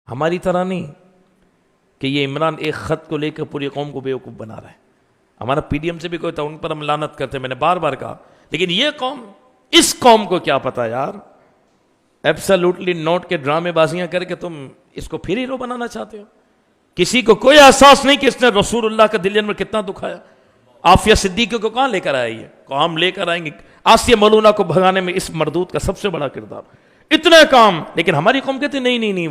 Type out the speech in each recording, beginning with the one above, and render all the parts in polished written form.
ہماری طرح نہیں کہ یہ عمران ایک خط کو لے کر پوری قوم کو بیوقوف بنا رہا ہے. ہمارا پی ڈی ایم سے بھی کوئی تھا, ان پر ہم لعنت کرتے ہیں, میں نے بار بار کہا, لیکن یہ قوم, اس قوم کو کیا پتا یار, ایبسلیوٹلی نوٹ کے ڈرامے بازیاں کر کے تم اس کو پھر ہیرو بنانا چاہتے ہو. کسی کو کوئی احساس نہیں کہ اس نے رسول اللہ کا دل میں کتنا دکھایا. عافیہ صدیقی کو کہاں لے کر آئی ہے, کو ہم لے کر آئیں گے. آسیہ ملونہ کو بھگانے میں اس مردود کا سب سے بڑا کردار, اتنے کام. لیکن ہماری قوم کہتے نہیں,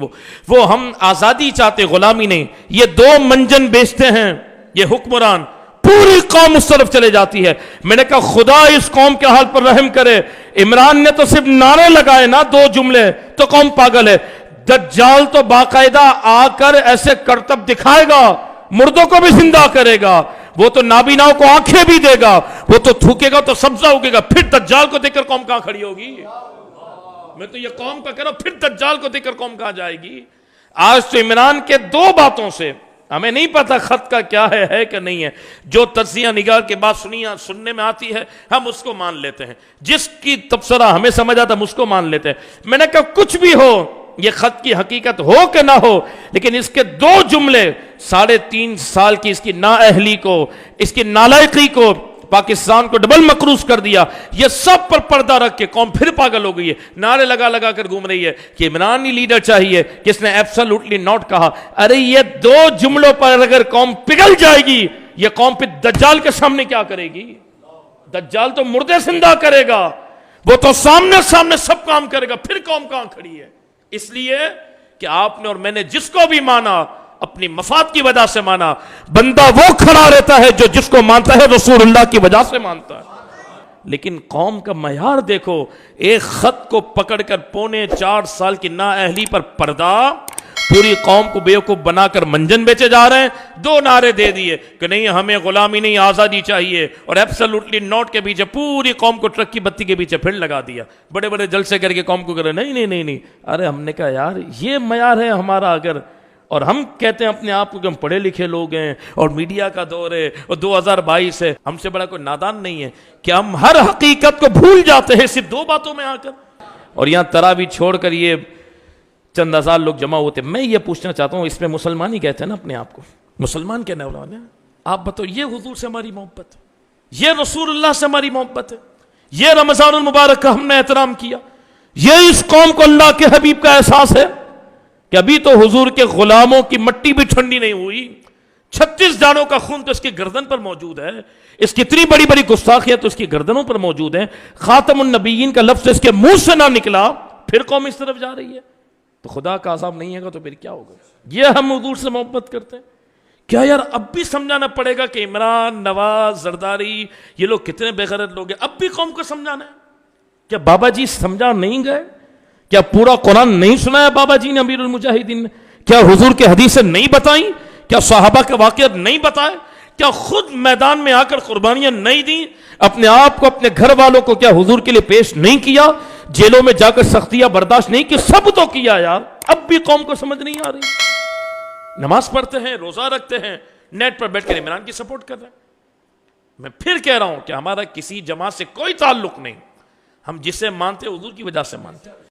وہ ہم آزادی چاہتے, غلامی نہیں. یہ 2 منجن بیچتے ہیں یہ حکمران, پوری قوم اس طرف چلے جاتی ہے. میں نے کہا خدا اس قوم کے حال پر رحم کرے. عمران نے تو صرف نعرے لگائے نا 2 جملے, تو قوم پاگل ہے. دجال تو باقاعدہ آ کر ایسے کرتب دکھائے گا, مردوں کو بھی زندہ کرے گا, وہ تو نابیناؤں کو آنکھیں بھی دے گا, وہ تو تھوکے گا تو سبزہ اگے گا. پھر دجال کو دیکھ کر قوم کہاں کھڑی ہوگی؟ میں تو یہ قوم کا کہہ رہا ہوں, پھر دجال کو دیکھ کر قوم کہاں جائے گی؟ آج تو عمران کے 2 باتوں سے, ہمیں نہیں پتا خط کا کیا ہے کہ نہیں ہے, جو تجزیہ نگار کے بعد سننے میں آتی ہے ہم اس کو مان لیتے ہیں, جس کی تبصرہ ہمیں سمجھ آتا ہم اس کو مان لیتے ہیں. میں نے کہا کچھ بھی ہو, یہ خط کی حقیقت ہو کہ نہ ہو, لیکن اس کے 2 جملے 3.5 سال کی اس کی نااہلی کو, اس کی نالائقی کو, پاکستان کو ڈبل مقروض کر دیا. یہ سب پر پردہ رکھ کے قوم پھر پاگل ہو گئی ہے, نعرے لگا کر گھوم رہی ہے کہ عمرانی لیڈر چاہیے, کس نے ایبسلیوٹلی ناٹ کہا. ارے یہ 2 جملوں پر اگر قوم پگھل جائے گی, یہ قوم پھر دجال کے سامنے کیا کرے گی؟ دجال تو مردے زندہ کرے گا, وہ تو سامنے سب کام کرے گا, پھر قوم کہاں کھڑی ہے؟ اس لیے کہ آپ نے اور میں نے جس کو بھی مانا اپنی مفاد کی وجہ سے مانا. بندہ وہ کھڑا رہتا ہے جو جس کو مانتا ہے رسول اللہ کی وجہ سے مانتا ہے. لیکن قوم کا معیار دیکھو, ایک خط کو پکڑ کر 4.25 سال کی نااہلی پر پردہ, پوری قوم کو بیوقوف بنا کر منجن بیچے جا رہے ہیں. 2 نعرے دے دیے کہ نہیں ہمیں غلامی نہیں آزادی چاہیے, اور ایبسلیوٹلی نوٹ کے پیچھے پوری قوم کو ٹرک کی بتی کے پیچھے پھر لگا دیا. بڑے جلسے کر کے قوم کو کرے نہیں. ارے ہم نے کہا یار یہ معیار ہے ہمارا اگر, اور ہم کہتے ہیں اپنے آپ کو کہ ہم پڑھے لکھے لوگ ہیں اور میڈیا کا دور ہے اور 2022 ہے, ہم سے بڑا کوئی نادان نہیں ہے کہ ہم ہر حقیقت کو بھول جاتے ہیں صرف 2 باتوں میں آ کر. اور یہاں تراویح چھوڑ کر یہ چند ہزار لوگ جمع ہوتے. میں یہ پوچھنا چاہتا ہوں, اس میں مسلمان ہی کہتے ہیں نا اپنے آپ کو, مسلمان کہنے والے ہیں. آپ بتاؤ, یہ حضور سے ہماری محبت ہے, یہ رسول اللہ سے ہماری محبت ہے, یہ رمضان المبارک کا ہم نے احترام کیا, یہ اس قوم کو اللہ کے حبیب کا احساس ہے کہ ابھی تو حضور کے غلاموں کی مٹی بھی ٹھنڈی نہیں ہوئی, 36 جانوں کا خون تو اس کی گردن پر موجود ہے, اس کی اتنی بڑی گستاخیاں تو اس کی گردنوں پر موجود ہیں, خاتم النبیین کا لفظ اس کے منہ سے نہ نکلا, پھر قوم اس طرف جا رہی ہے. تو خدا کا عذاب نہیں ہے گا تو پھر کیا ہوگا؟ یہ ہم حضور سے محبت کرتے ہیں. کیا یار اب بھی سمجھانا پڑے گا کہ عمران, نواز, زرداری یہ لوگ کتنے بے غیرت لوگ ہیں؟ اب بھی قوم کو سمجھانا ہے؟ کیا بابا جی سمجھا نہیں گئے؟ کیا پورا قرآن نہیں سنایا بابا جی نے, امیر المجاہدین نے؟ کیا حضور کے حدیثیں نہیں بتائیں؟ کیا صحابہ کے واقعات نہیں بتائے؟ کیا خود میدان میں آ کر قربانیاں نہیں دیں؟ اپنے آپ کو, اپنے گھر والوں کو کیا حضور کے لیے پیش نہیں کیا؟ جیلوں میں جا کر سختیاں برداشت نہیں کی؟ سب تو کیا یار. اب بھی قوم کو سمجھ نہیں آ رہی. نماز پڑھتے ہیں, روزہ رکھتے ہیں, نیٹ پر بیٹھ کر عمران کی سپورٹ کر رہے ہیں. میں پھر کہہ رہا ہوں کہ ہمارا کسی جماعت سے کوئی تعلق نہیں, ہم جسے مانتے حضور کی وجہ سے مانتے ہیں.